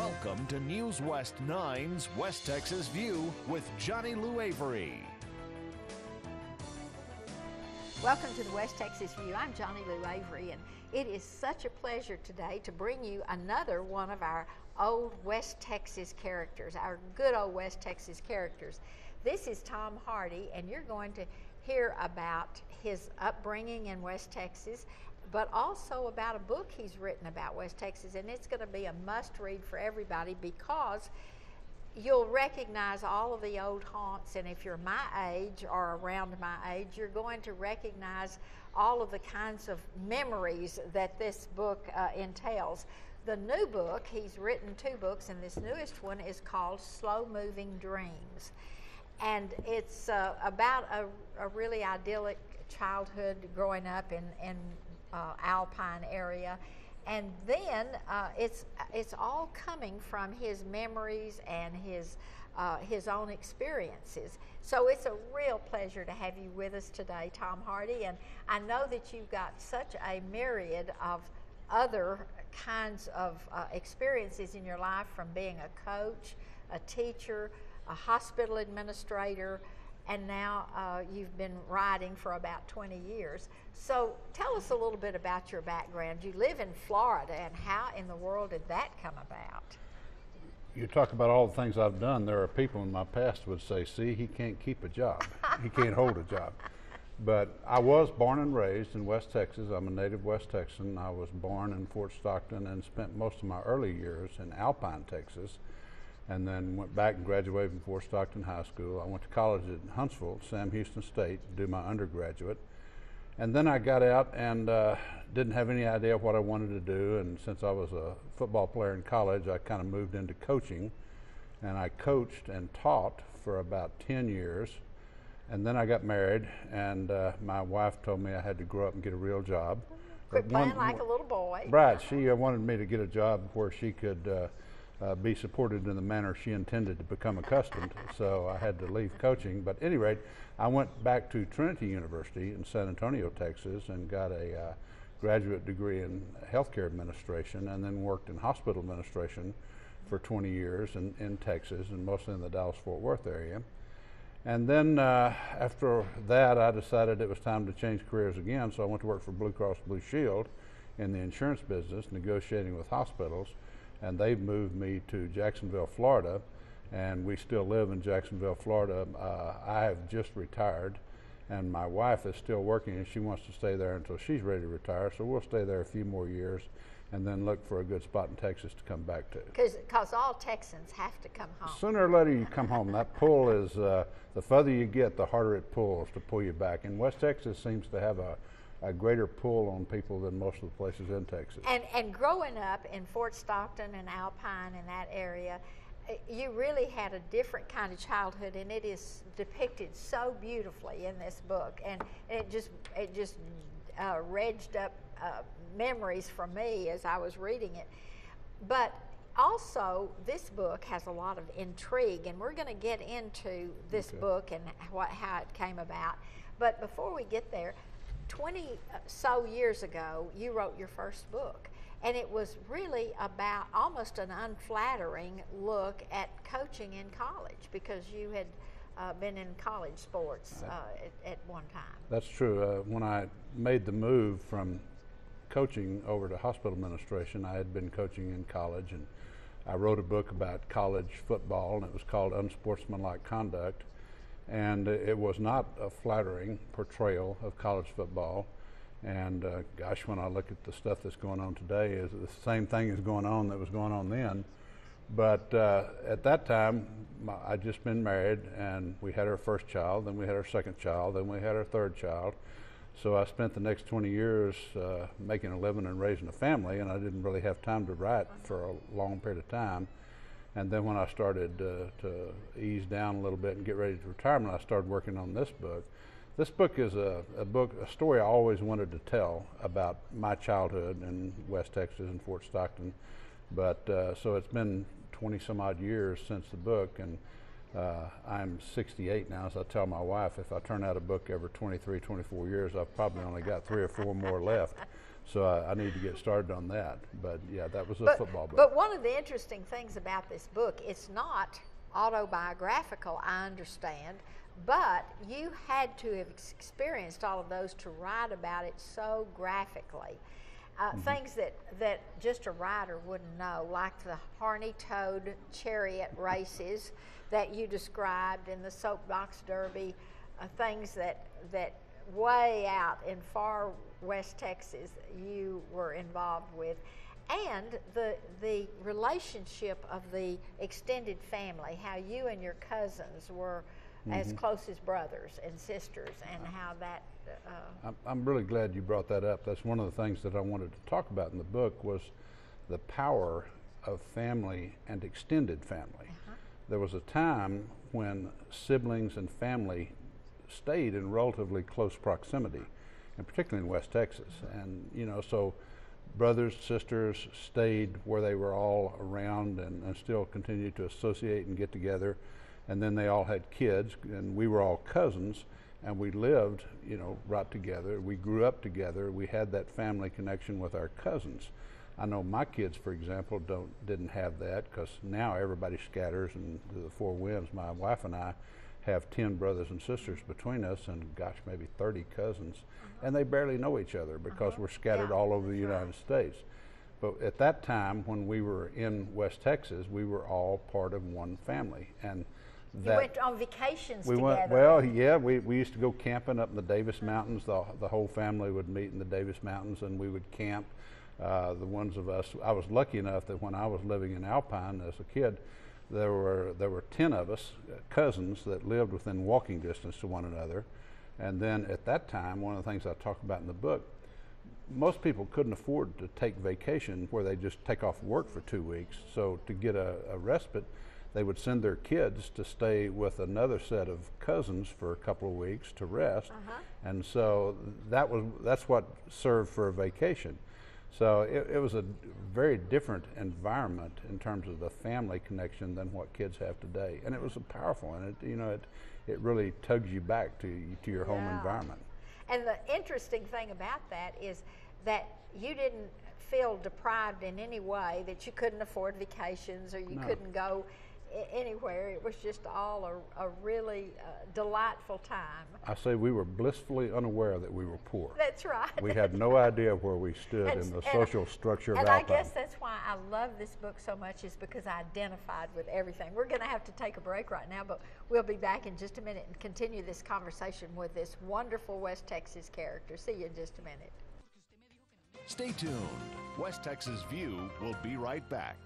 Welcome to News West 9's West Texas View with Johnny Lou Avery. Welcome to the West Texas View. I'm Johnny Lou Avery, and it is such a pleasure today to bring you another one of our old West Texas characters, our good old West Texas characters. This is Tom Hardy, and you're going to hear about his upbringing in West Texas, but also about a book he's written about West Texas, and it's going to be a must-read for everybody because you'll recognize all of the old haunts, and if you're my age or around my age, you're going to recognize all of the kinds of memories that this book entails. The new book, he's written two books, and this newest one is called Slow Moving Dreams. And it's about a really idyllic childhood growing up in Alpine area, and then it's all coming from his memories and his own experiences. So it's a real pleasure to have you with us today, Tom Hardy, and I know that you've got such a myriad of other kinds of experiences in your life, from being a coach, a teacher, a hospital administrator, and now you've been writing for about 20 years. So tell us a little bit about your background. You live in Florida, and how in the world did that come about? You talk about all the things I've done. There are people in my past would say, see, he can't keep a job. He can't hold a job. But I was born and raised in West Texas. I'm a native West Texan. I was born in Fort Stockton and spent most of my early years in Alpine, Texas, and then went back and graduated from Fort Stockton High School. I went to college at Huntsville, Sam Houston State, to do my undergraduate. And then I got out and didn't have any idea what I wanted to do. And since I was a football player in college, I kind of moved into coaching. And I coached and taught for about 10 years. And then I got married, and my wife told me I had to grow up and get a real job. Quit playing like a little boy. Right. She wanted me to get a job where she could be supported in the manner she intended to become accustomed, so I had to leave coaching. But at any rate, I went back to Trinity University in San Antonio, Texas, and got a graduate degree in healthcare administration, and then worked in hospital administration for 20 years in Texas, and mostly in the Dallas-Fort Worth area. And then after that, I decided it was time to change careers again, so I went to work for Blue Cross Blue Shield in the insurance business, negotiating with hospitals. And they moved me to Jacksonville, Florida, and we still live in Jacksonville, Florida. I have just retired, and my wife is still working, and she wants to stay there until she's ready to retire, so we'll stay there a few more years and then look for a good spot in Texas to come back to. Because all Texans have to come home. Sooner or later you come home. That pull is, the further you get, the harder it pulls to pull you back. And West Texas seems to have a greater pull on people than most of the places in Texas. And growing up in Fort Stockton and Alpine in that area, you really had a different kind of childhood, and it is depicted so beautifully in this book. And it just regged up memories for me as I was reading it. But also, this book has a lot of intrigue, and we're going to get into this book and how it came about. But before we get there, 20 so years ago, you wrote your first book, and it was really about almost an unflattering look at coaching in college, because you had been in college sports at one time. That's true. When I made the move from coaching over to hospital administration, I had been coaching in college, and I wrote a book about college football, and it was called Unsportsmanlike Conduct. And it was not a flattering portrayal of college football. And gosh, when I look at the stuff that's going on today, is the same thing is going on that was going on then. But at that time, I'd just been married, and we had our first child, then we had our second child, then we had our third child. So I spent the next 20 years making a living and raising a family, and I didn't really have time to write for a long period of time. And then when I started to ease down a little bit and get ready to retirement, I started working on this book. This book is a story I always wanted to tell about my childhood in West Texas and Fort Stockton. But so it's been 20 some odd years since the book, and I'm 68 now, so I tell my wife if I turn out a book every 23, 24 years, I've probably only got 3 or 4 more left. So I need to get started on that. But yeah, that was a football book. But one of the interesting things about this book, it's not autobiographical, I understand, but you had to have experienced all of those to write about it so graphically. Things that just a writer wouldn't know, like the Harney-Toad chariot races that you described in the Soapbox Derby, things that way out in far West Texas you were involved with, and the relationship of the extended family, how you and your cousins were as close as brothers and sisters, and how that... I'm really glad you brought that up. That's one of the things that I wanted to talk about in the book, was the power of family and extended family. There was a time when siblings and family stayed in relatively close proximity, and particularly in West Texas. And you know, so brothers, sisters stayed where they were all around and still continued to associate and get together. And then they all had kids, and we were all cousins, and we lived, you know, right together. We grew up together. We had that family connection with our cousins. I know my kids, for example, didn't have that, because now everybody scatters and the four winds. My wife and I have 10 brothers and sisters between us, and gosh, maybe 30 cousins, and they barely know each other because we're scattered all over the United States. But at that time, when we were in West Texas, we were all part of one family. And you went on vacations together. Well, yeah, we used to go camping up in the Davis Mountains. The whole family would meet in the Davis Mountains, and we would camp. The ones of us, I was lucky enough that when I was living in Alpine as a kid, there were 10 of us, cousins, that lived within walking distance to one another. And then at that time, one of the things I talk about in the book, most people couldn't afford to take vacation where they just take off work for 2 weeks. So to get a respite, they would send their kids to stay with another set of cousins for a couple of weeks to rest. And so that's what served for a vacation. So it was a very different environment in terms of the family connection than what kids have today. And it was a powerful, and it really tugs you back to your home environment. And the interesting thing about that is that you didn't feel deprived in any way, that you couldn't afford vacations or you couldn't go anywhere. It was just all a really delightful time. I say we were blissfully unaware that we were poor. That's right. We had no idea where we stood in the social structure of Alpine. And I guess that's why I love this book so much, is because I identified with everything. We're going to have to take a break right now, but we'll be back in just a minute and continue this conversation with this wonderful West Texas character. See you in just a minute. Stay tuned. West Texas View will be right back.